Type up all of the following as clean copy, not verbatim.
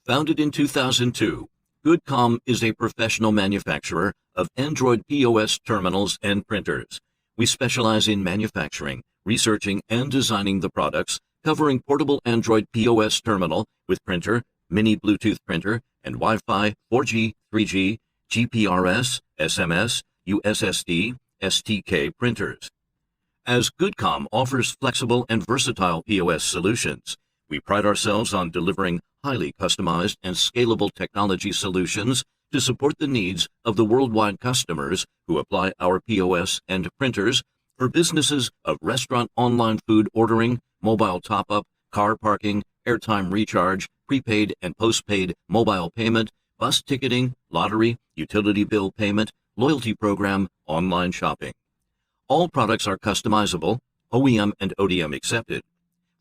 Founded in 2002, Goodcom is a professional manufacturer of Android POS terminals and printers. We specialize in manufacturing, researching, and designing the products, covering portable Android POS terminal with printer, mini Bluetooth printer, and Wi-Fi, 4G, 3G, GPRS, SMS, USSD, STK printers. As Goodcom offers flexible and versatile POS solutions, we pride ourselves on delivering highly customized and scalable technology solutions to support the needs of the worldwide customers who apply our POS and printers for businesses of restaurant online food ordering, mobile top-up, car parking, airtime recharge, prepaid and postpaid mobile payment, bus ticketing, lottery, utility bill payment, loyalty program, online shopping. All products are customizable, OEM and ODM accepted.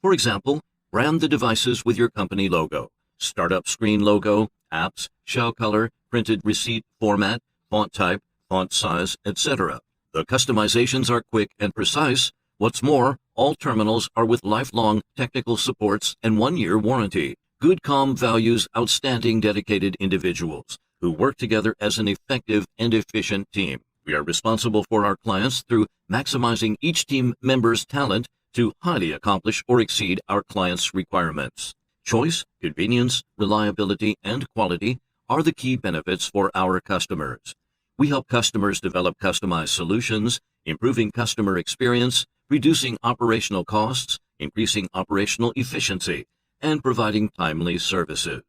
For example, brand the devices with your company logo, startup screen logo, apps, shell color, printed receipt format, font type, font size, etc. The customizations are quick and precise. What's more, all terminals are with lifelong technical supports and 1-year warranty. Goodcom values outstanding dedicated individuals who work together as an effective and efficient team. We are responsible for our clients through maximizing each team member's talent to highly accomplish or exceed our clients' requirements. Choice, convenience, reliability, and quality are the key benefits for our customers. We help customers develop customized solutions, improving customer experience, reducing operational costs, increasing operational efficiency, and providing timely services.